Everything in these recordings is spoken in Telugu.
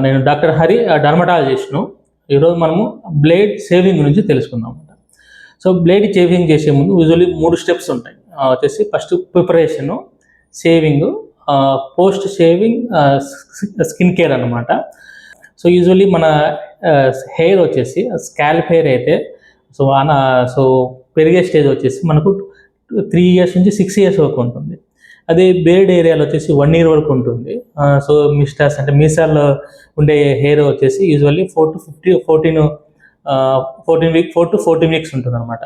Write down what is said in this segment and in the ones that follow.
నేను డాక్టర్ హరి, డర్మటాలజిస్ట్ను. ఈరోజు మనము బ్లేడ్ షేవింగ్ గురించి తెలుసుకుందాం అన్నమాట. సో బ్లేడ్ షేవింగ్ చేసే ముందు యూజువల్లీ 3 స్టెప్స్ ఉంటాయి. వచ్చేసి first preparation, shaving, post shaving skin care అన్నమాట. సో యూజువల్లీ మన హెయిర్ వచ్చేసి స్కాల్ప్ హెయిర్ అయితే సో పెరిగే స్టేజ్ వచ్చేసి మనకు 3 ఇయర్స్ నుంచి 6 ఇయర్స్ వరకు ఉంటుంది. అదే బేర్డ్ ఏరియాలో వచ్చేసి 1 ఇయర్ వరకు ఉంటుంది. సో మిస్టాస్ అంటే మీసాల్లో ఉండే హెయిర్ వచ్చేసి యూజువల్లీ 4 to 14 వీక్స్ ఉంటుంది అనమాట.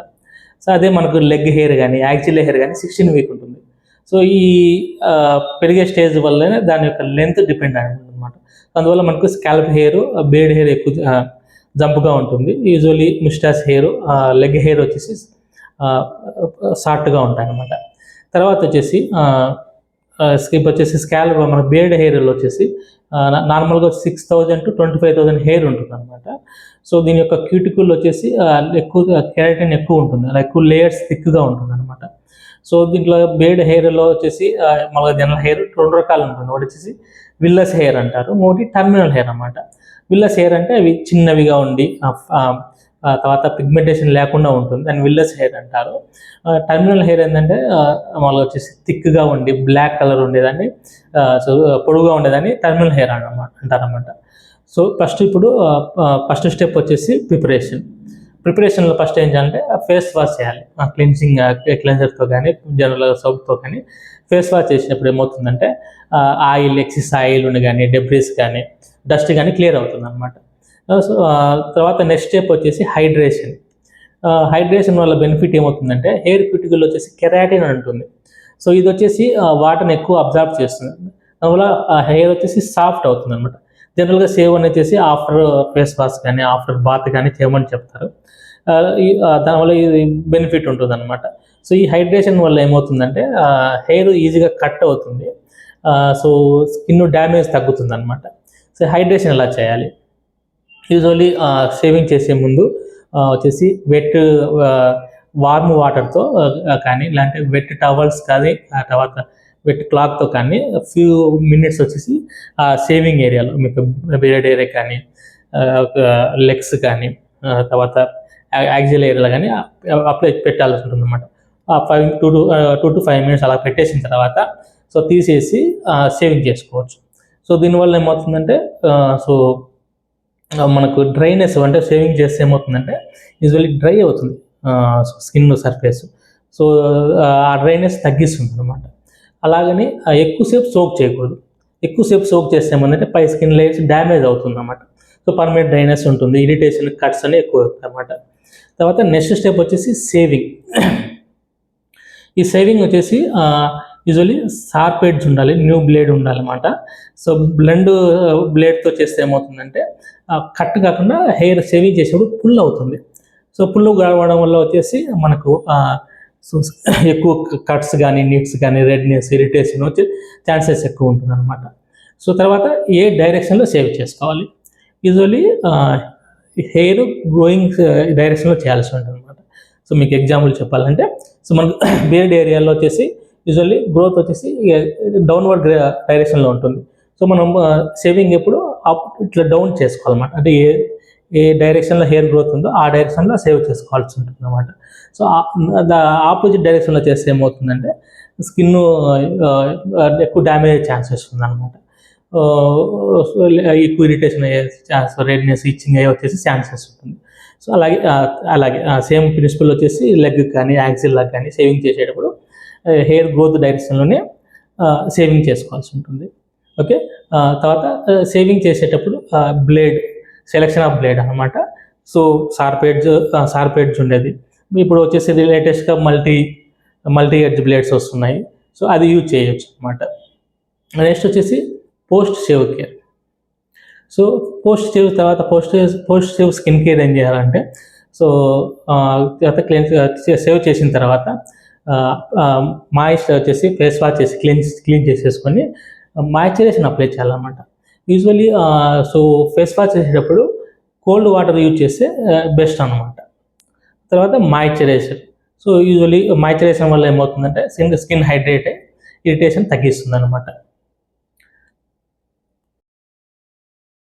సో అదే మనకు లెగ్ హెయిర్ కానీ యాక్సిల్ హెయిర్ కానీ 16 వీక్ ఉంటుంది. సో ఈ పెరిగే స్టేజ్ వల్లనే దాని యొక్క లెంత్ డిపెండ్ అయి ఉంటుంది అనమాట. అందువల్ల మనకు స్కాల్ప్ హెయిర్, బేర్డ్ హెయిర్ ఎక్కువ జంపుగా ఉంటుంది. యూజువల్లీ మిస్టాస్ హెయిర్, లెగ్ హెయిర్ వచ్చేసి షార్ట్గా ఉంటాయి అన్నమాట. తర్వాత వచ్చేసి స్కాల్ప్ మన బేర్డ్ హెయిర్లో వచ్చేసి నార్మల్గా 6,000 to 25,000 హెయిర్ ఉంటుంది అనమాట. సో దీని యొక్క క్యూటికల్ వచ్చేసి ఎక్కువ కెరాటిన్ ఎక్కువ ఉంటుంది, అలా ఎక్కువ లేయర్స్ థిక్గా ఉంటుంది అనమాట. సో దీంట్లో బేర్డ్ హెయిర్లో వచ్చేసి మన జనరల్ హెయిర్ 2 రకాలు ఉంటుంది. ఒకటి వచ్చేసి విల్లస్ హెయిర్ అంటారు, ఒకటి టర్మినల్ హెయిర్ అనమాట. విల్లస్ హెయిర్ అంటే అవి చిన్నవిగా ఉండి తర్వాత పిగ్మెంటేషన్ లేకుండా ఉంటుంది, దాన్ని విల్లస్ హెయిర్ అంటారు. టర్మినల్ హెయిర్ ఏంటంటే వాళ్ళు వచ్చేసి థిక్గా ఉండి బ్లాక్ కలర్ ఉండేదాన్ని, సో పొడుగుగా ఉండేదాన్ని టర్మినల్ హెయిర్ అంటారన్నమాట. సో ఫస్ట్ స్టెప్ వచ్చేసి ప్రిపరేషన్లో ఫస్ట్ ఏం చేయాలంటే ఫేస్ వాష్ చేయాలి. క్లెన్జర్తో కానీ జనరల్ సోప్తో కానీ ఫేస్ వాష్ చేసినప్పుడు ఏమవుతుందంటే ఎక్సెస్ ఆయిల్ ఉండి కానీ డెబ్రీస్ కానీ డస్ట్ కానీ క్లియర్ అవుతుంది అనమాట. సో తర్వాత నెక్స్ట్ స్టెప్ వచ్చేసి హైడ్రేషన్ వల్ల బెనిఫిట్ ఏమవుతుందంటే హెయిర్ క్యూటికల్ వచ్చేసి కెరాటిన్ అని ఉంటుంది. సో ఇది వచ్చేసి వాటర్ని ఎక్కువ అబ్జర్వ్ చేస్తుంది, దానివల్ల హెయిర్ వచ్చేసి సాఫ్ట్ అవుతుంది అనమాట. జనరల్గా సేవ్ అని వచ్చేసి ఆఫ్టర్ ఫేస్ వాష్ కానీ ఆఫ్టర్ బాత్ కానీ చేయమని చెప్తారు. దానివల్ల ఇది బెనిఫిట్ ఉంటుంది అనమాట. సో ఈ హైడ్రేషన్ వల్ల ఏమవుతుందంటే హెయిర్ ఈజీగా కట్ అవుతుంది, సో స్కిన్ డ్యామేజ్ తగ్గుతుంది అనమాట. సో హైడ్రేషన్ ఎలా చేయాలి? యూజువల్లీ షేవింగ్ చేసే ముందు వచ్చేసి వార్మ్ వాటర్తో కానీ లేదంటే వెట్ టవల్స్ కానీ తర్వాత వెట్ క్లాత్తో కానీ ఫ్యూ మినిట్స్ వచ్చేసి షేవింగ్ ఏరియాలో మీకు బేర్డ్ ఏరియా కానీ లెగ్స్ కానీ తర్వాత యాక్సిల్ ఏరియాలో కానీ అప్లై పెట్టాల్సి ఉంటుంది అన్నమాట. 2 to 5 minutes అలా పెట్టేసిన తర్వాత సో తీసేసి షేవింగ్ చేసుకోవచ్చు. సో దీనివల్ల ఏమవుతుందంటే సో మనకు డ్రైనెస్ అంటే షేవింగ్ చేస్తే ఏమవుతుందంటే యూజువల్లీ డ్రై అవుతుంది స్కిన్ సర్ఫేస్. సో ఆ డ్రైనెస్ తగ్గిస్తుంది అనమాట. అలాగని ఎక్కువసేపు సోక్ చేయకూడదు. ఎక్కువసేపు సోక్ చేస్తే ఏమంటే పై స్కిన్ లేయర్స్ డ్యామేజ్ అవుతుంది అన్నమాట. సో పర్మనెంట్ డ్రైనెస్ ఉంటుంది, ఇరిటేషన్, కట్స్ అనేవి ఎక్కువ అవుతుంది అన్నమాట. తర్వాత నెక్స్ట్ స్టెప్ వచ్చేసి షేవింగ్. ఈ షేవింగ్ వచ్చేసి యూజువల్లీ షార్ప్ ఎడ్జ్ ఉండాలి, న్యూ బ్లేడ్ ఉండాలన్నమాట. సో బ్లేడ్తో చేస్తే ఏమవుతుందంటే కట్ కాకుండా హెయిర్ షేవింగ్ చేసేప్పుడు పుల్ అవుతుంది. సో పుల్ కావడం వల్ల వచ్చేసి మనకు సో ఎక్కువ కట్స్ కానీ నీట్స్ కానీ రెడ్నెస్, ఇరిటేషన్ వచ్చే ఛాన్సెస్ ఎక్కువ ఉంటుంది అనమాట. సో తర్వాత ఏ డైరెక్షన్లో షేవ్ చేసుకోవాలి? యూజువల్లీ హెయిర్ గ్రోయింగ్ డైరెక్షన్లో చేయాల్సి ఉంటుంది అనమాట. సో మీకు ఎగ్జాంపుల్ చెప్పాలంటే సో మనకు బేర్డ్ ఏరియాలో వచ్చేసి యూజువల్లీ గ్రోత్ వచ్చేసి డౌన్వర్డ్ డైరెక్షన్లో ఉంటుంది. సో మనం షేవింగ్ ఎప్పుడు ఇట్లా డౌన్ చేసుకోవాలన్నమాట. అంటే ఏ డైరెక్షన్లో హెయిర్ గ్రోత్ ఉందో ఆ డైరెక్షన్లో షేవ్ చేసుకోవాల్సి ఉంటుంది అన్నమాట. సో ఆపోజిట్ డైరెక్షన్లో చేస్తే ఏమవుతుందంటే స్కిన్ ఎక్కువ డ్యామేజ్ అయ్యే ఛాన్సెస్ ఉందన్నమాట. ఎక్కువ ఇరిటేషన్ అయ్యే ఛాన్స్, రెడ్నెస్, ఇచ్చింగ్ అయ్యే వచ్చేసి ఛాన్సెస్ ఉంటుంది. సో అలాగే సేమ్ ప్రిన్సిపల్ వచ్చేసి లెగ్ కానీ యాక్సిల్కి కానీ షేవింగ్ చేసేటప్పుడు హెయిర్ గ్రోత్ డైరెక్షన్లోనే షేవింగ్ చేసుకోవాల్సి ఉంటుంది. ఓకే, తర్వాత షేవింగ్ చేసేటప్పుడు సెలెక్షన్ ఆఫ్ బ్లేడ్ అనమాట. సో షార్ప్ ఎడ్జ్ ఉండేది. ఇప్పుడు వచ్చేసి లేటెస్ట్గా మల్టీ ఎడ్జ్ బ్లేడ్స్ వస్తున్నాయి. సో అది యూజ్ చేయొచ్చు అనమాట. నెక్స్ట్ వచ్చేసి post shave care. So post shave skin care ఏం చేయాలంటే సో షేవ్ చేసిన తర్వాత మాయిశ్చర్ వచ్చేసి ఫేస్ వాష్ చేసి క్లీన్ చేసేసుకొని మాయిశ్చరైజేషన్ అప్లై చేయాలన్నమాట. యూజువల్లీ సో ఫేస్ వాష్ చేసేటప్పుడు కోల్డ్ వాటర్ యూజ్ చేస్తే బెస్ట్ అనమాట. తర్వాత మాయిశ్చరైజేషన్. సో యూజువల్లీ మాయిశ్చరైజేషన్ వల్ల ఏమవుతుందంటే స్కిన్ హైడ్రేట్ అయ్యి ఇరిటేషన్ తగ్గిస్తుంది అనమాట.